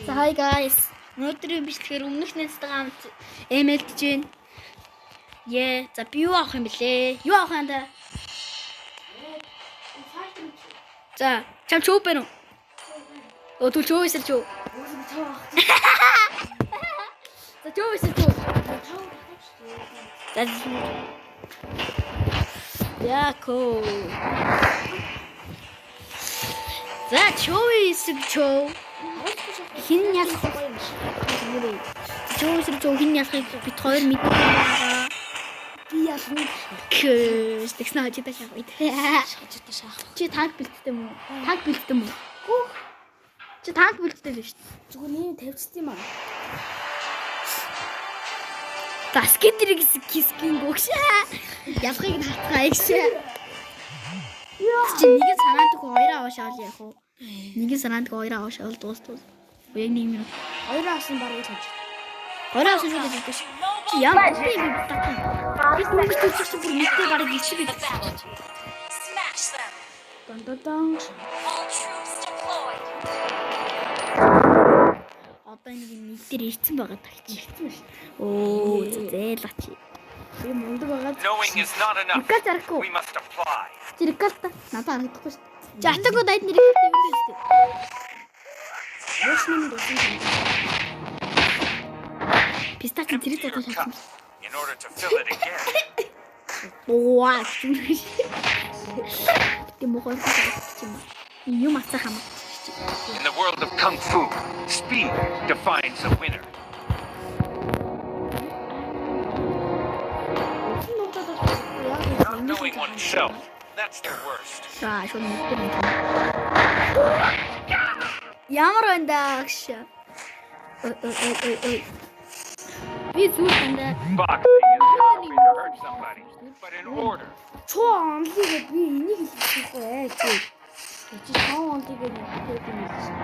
За hi guys. Өнөөдрийн бичлэгээр өмнөх нэстэй хамт эмэлдэж байна. За би юу авах юм бэлээ? Юу авах юм та? За, чам чөө бэ нөө? Оо түл чөө эсэр чөө. За чөө эсэр чөө. За. Яко. За чөө эсэр чөө. Хин ялах гоё юм шиг. Чөө хин ялахыг бид хоёр мэддэг байгаа. Би ялах. Тэгснэ чи ташаах үед. Чи танк бэлддэг юм уу? Танк бэлддэг юм уу? Чи танк бэлддэг л шүү дээ. Зүгээр нэг тавьчихсан юм аа. Баскетрик кискин гогшаа. Ялахыг хатгаа ихшээ. Чи нэг санаадаг хоёр аваашаал яах вэ? Нэг санаадаг хоёр аваашаал дуус. Яг 1 минут. Хоёр авсан барыг хийж. Хоёр авсан шүү дээ. Чи ямар би татсан. Би бүгд төсөж бүр нэгтэй барыг ичиг гэдэг. Smash them. Дан. All troops deployed. Одоо нэг дээр ирсэн байгаа тагч ирсэн шүү. Оо зээлач. Би мундаг байгаа. Knowing is not enough. Рикал зарахгүй. We must apply. Чи рикалта надад харагдахгүй шүү. Чи атаку дайд нэр рикалта юм биш үү? Өшмөн дусан. Пистач зэрэг зодож шатсан. In order to fill it again. Оо. Тэг мохор юм. Юм асах юм. In the world of kung fu, speed defines a winner. Not knowing oneself, that's the worst. За шууд мэддэг юм. Ямар байна гэж. Ой. Би зүг байна. Boxing is not a way to hurt somebody, but in order. Чоо онлигээ би энийг хэлчихгүй ээ. Чи чоо онлигээ хэлчихсэн.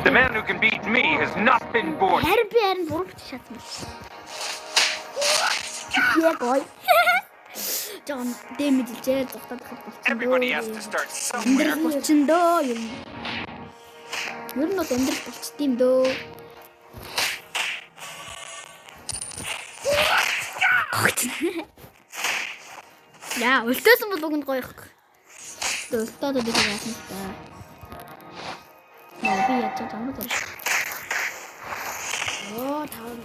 The man who can beat me has not been born. Харин бурууч шатсан. Яг ой. Жон дэмэжлээ зогтоод болчихсон. Everybody has to start somewhere. Болчихсон дөө юм. Ер нь бол амьдрал болчихд юм дөө. Яа, өлтөөсөн бол угнд гоё их. Өлтөөд бид яасан та. Яа, би яж чамд дээр. Оо, таван.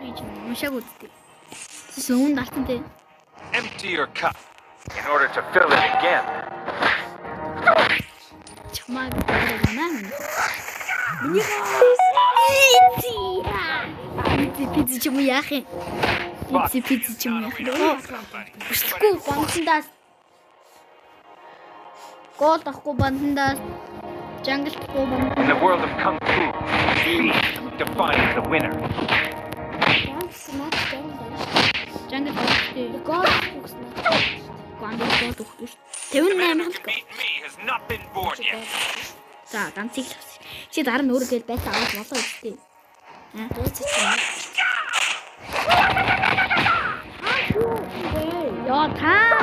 Би ч уншааг үзтээ. Сүүн далтан дээ. Empty your cup in order to fill it again. Чамаа байна. Миний пицца ч юм яах юм. Пицца ч юм яах юм. Бүслэхгүй бандандаас. Гол авахгүй бандандаас. Жангалахгүй бандандаас. In the world of kung fu, speed defines the winner. Жангал авахгүй. Гол бүкснэ. Гол авахгүй. The 58 man who мянга. can beat me has not been born yet. За, ганцыг л авсан. Чи дараа нь өөрөөр байцаа аваад болоо үстэй. Яа таа.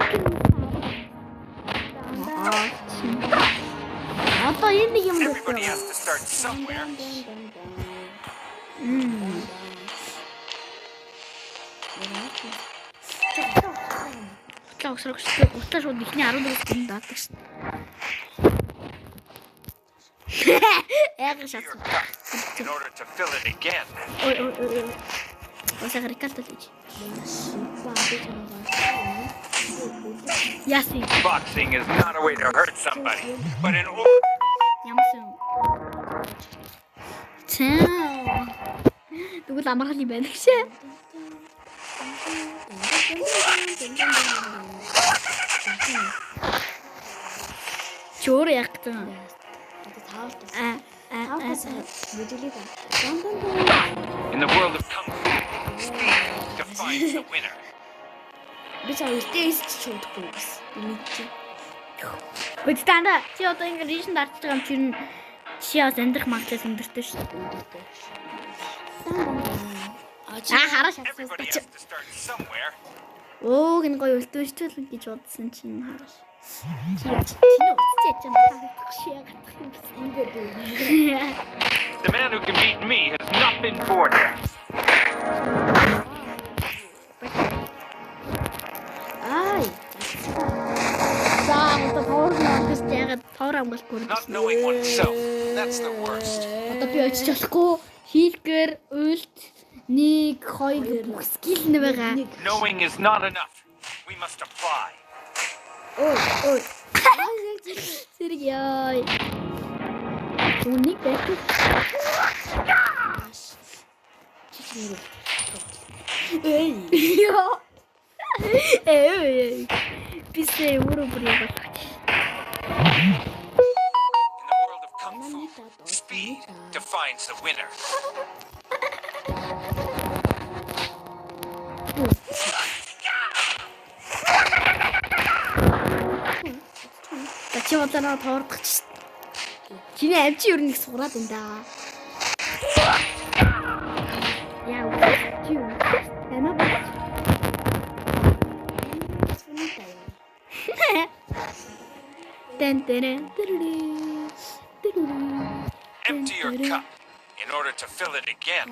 Одоо энэ нэг юм Everybody дуртай. has to start somewhere. Утлаа шууд ихний 14-өөс гүн даадаг шин. Яг шатсан. In order to fill it again. Ой. Осаа рекалт хийж. Яси. Boxing is not a way to hurt somebody, but in order. Ямсан. Чаа. Тэгвэл амархал юм байна гэж. Чөөр ягтан. In the world of kung fu, speed defines the winner. Би цаа үлдээс ч чуудахгүй бас. Мэдчих. Үстэнда чи одоо ингэ ришн дарж байгаа юм чинь чи бас амьдрах магадлал өндөртэй шүү дээ. Хараа Everybody шатсан. has to start somewhere. Оо гин гоё өлтөөштэй л гэж бодсон чинь хараа. The man who can beat me has not been born yet. Not knowing oneself, that's the worst. Одоо би очиж болохгүй. Хийлгэр, үлт, 1 2 бүх скил нэ байгаа. Knowing is not enough. We must apply. Ой. Зэрэг яа. Үнийг байтуул. Яа. Бисээ өөрөө бүр яа. In the world of Kung Fu, speed defines the winner. Чи удаа тоордох чи. Чиний амжи ер нь их сураад энэ даа. Яа. Чи. Танаа ба. Empty your cup in order to fill it again.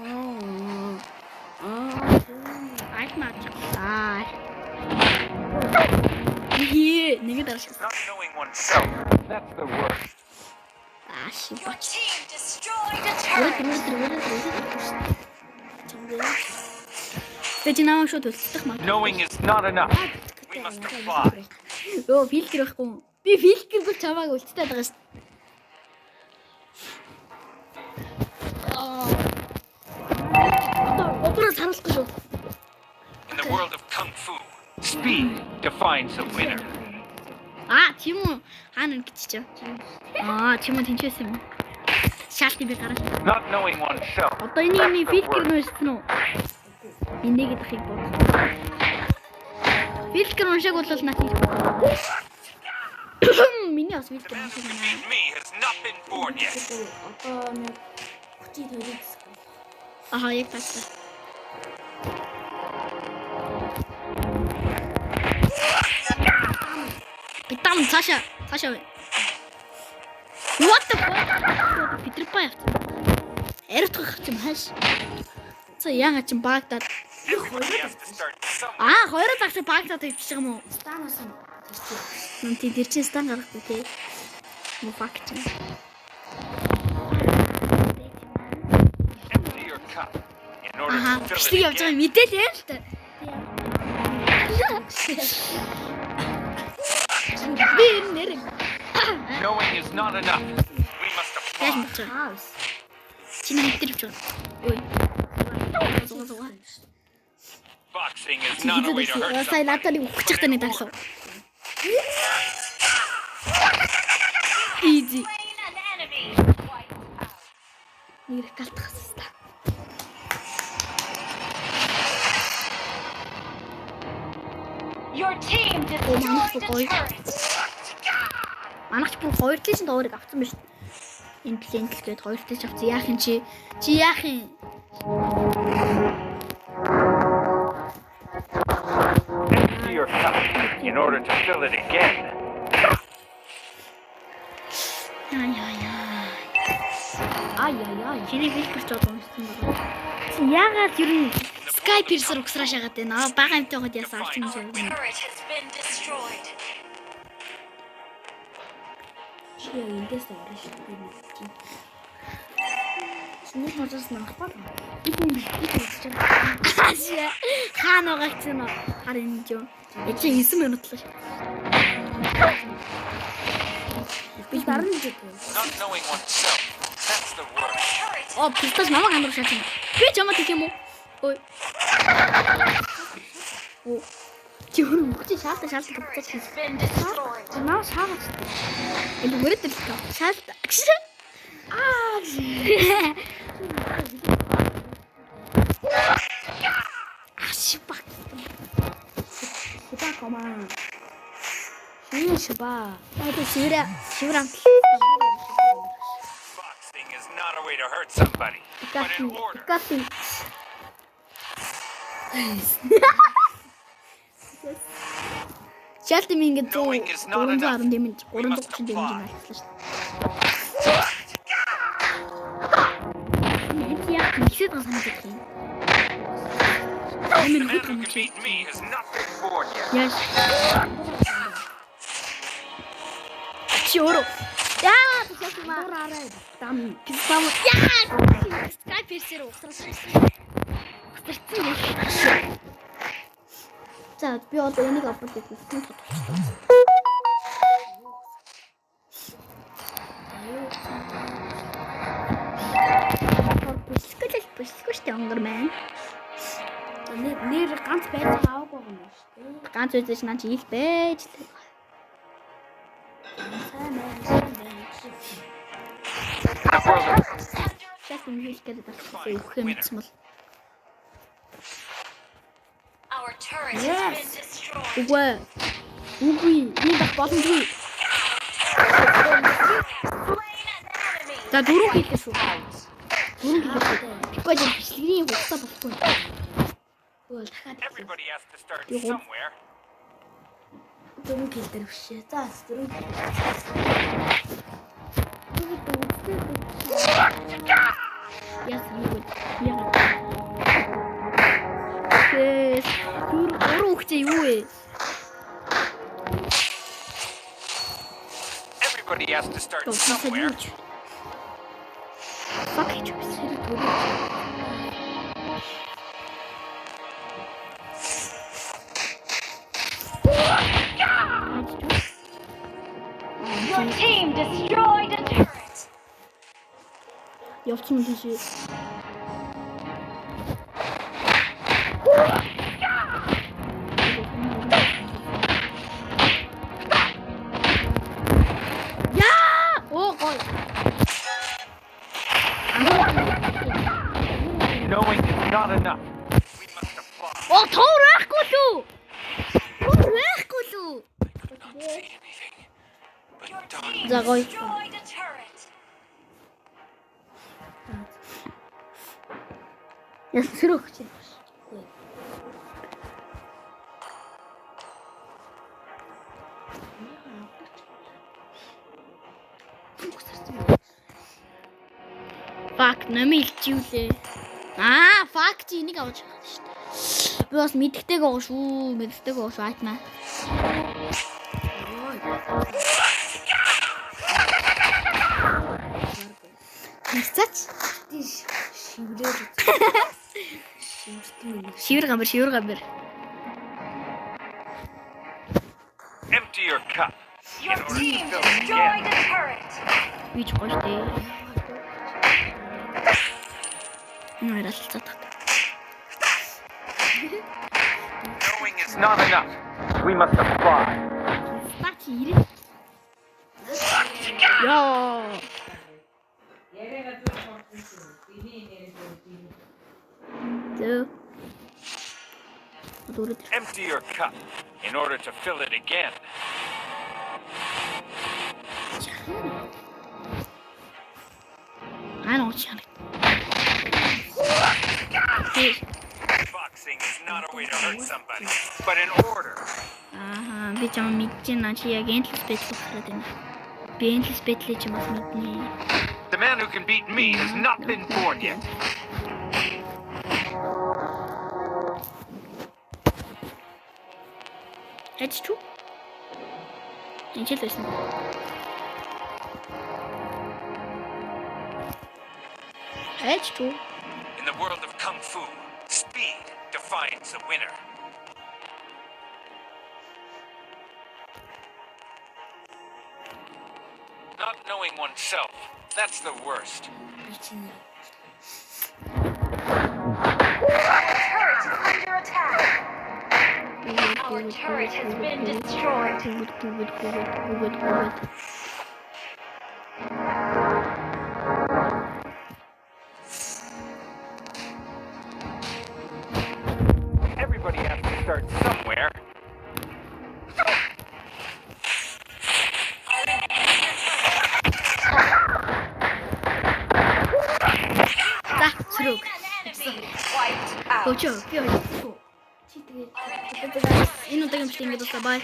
Not knowing oneself, that's the worst. Your team destroyed a turret. Knowing is not enough. We must apply. Йоо, фильтр байхгүй. Би фильтр бол чамааг үлдтэй байгаа шүү. Одоос харуулахгүй шүү. In the world of Kung Fu, speed defines the winner. Тийм үү? Хаана ингэж чив? Тийм үү тэнчээс юм. Шаалтыг би гаргаж. Not knowing oneself. Одоо энэ фильтр нөөсөн үү? Энийг дахыг бод. Фильтр уншааг бол наад. Миний бас фильтр уншааг байна. Me has not been born yet. Одоо нэг хүчтэй төрөйс. Яг таасан. Итам цаашаа. What the fuck? Питер Паяв. Эртгэх юм хааш. За яагаад ч багтаад. Everybody has to start somewhere. Хоёроо цагт багтаад тавьчих юм уу? Станаас нь. Тэр чинь стан гарахгүй тий. Муу факт. Empty your cup in order to Бичлэг fill it явж байгаа again. мэдээлээ л та. Би нэр. Knowing is not enough. We must apply. Хаус. Чиний мэдэрч байгаа. Ой. Boxing is not a way to hurt Сая someone. надад нэг өгч чадсан нэг дагсав. Easy. Slain an enemy. Wiped out. Нэр галтахс та. Your team destroyed a turret. Манайч бүр 2 тлээс доорыг авсан биш. Энэ тлэнтэл гээд 2 тлээс авсан. Яах юм чи? Чи яах юм? Empty your cup in order to fill it again. Яа. Чиний фильтр ч одоо уншсан байгаа. Чи яагаад ер нь Sky Piercer угсраа шагаад байна. Бага амтай хот ясаа авч юм шиг. Turret has been destroyed. Чи эндээс орно шүү дээ. Чиний хожоос нахпаа. Хаана байгаа ч юм хар энэ юу. Яа 9 минут л. Би дарна гэдэг. Not knowing oneself. That's the worst. Пистаж намайг хандах шатсан. Би ч ямаа гэх юм уу? Ой. Чи хөрөм чи шаалтаа Turret has been destroyed. Наа шаагач. энэ мөрөд л таа. Шаалтаа. Шипа. Шипа комаа. Шипа. Это шиврам. Boxing is not a way to hurt somebody, but in order. Капи. Шалтим ингээд 310 дэмэж 330 дэмэж алцлаа шүү дээ. Яг ихсэд санагдаж байна. The man who can beat me has not been born yet. Яаш. Чиоро. Яа, тэсэма. Дураарай. Дам. Тэсэма. Яа. Скайперсээр ухсарсан. За би одоо энийг апплод хийсэн тодорхой. Бисгэж онгор маань. Нэр ганц байж аваагүй юм шүү дээ. Ганц үзэж наа чи их байж. Сайн байна. Шат юм хийх гэдэг байна. Өөх юм гэсэн бол. Our turret has been destroyed. Үгүй. Үгүй. Энэ бас боломжгүй. Slain an enemy. За дөрөв хийлээ шүү. Тэгвэл бичлэгийн хугацаа болохгүй. Өө дахиад Everybody has to start somewhere. Дөрөв гэлдэр бишээ. За дөрөв. яс юу яа. Тэс дөрөв хөгчөө юу вэ? Everybody has to start somewhere. Fuck it. Your team destroyed a turret. Явцсан тийш. Яа! Оо гол. Knowing is not enough. We must apply. Оо тоорахгүй лүү. Тоорахгүй лүү. Not say anything. But don't. За гоё. Destroyed a turret. Яс сэрөх чи. Фак нэмэлчүүлээ. Фак чи энийг авч байгаа шүү дээ. Би бас мэддэг байгаа шүү. Мэддэг байгаа шүү айтмаа. Тэсч Тийш шиврээр. шивэр гамбар. Empty your cup. Your team destroyed a turret. Вич гоё дээ. Нэр алцаад. Knowing is not enough. We must apply. Стач ирээ. Яа. Тэ. Дөрөв. Empty your cup in order to fill it again. I know what you're Boxing is not a way to hurt somebody, but in order. би ч юм мэдчихээн чи яг энэс бэтлэх хэрэгтэй байна. Би энэс бэтлээ ч бас мэднэ. The man who can beat me has not been born yet. It's true. Интересно. It's true. In the world of Kung Fu, speed defines the winner. Not knowing oneself, that's the worst. Our turret is under attack. Our turret has been destroyed. Good. Everybody has to start somewhere. Slain an enemy. Wiped out. Go, Joe. Go. Энэ удаагийн бичлэг ингэж дуусна. Бай.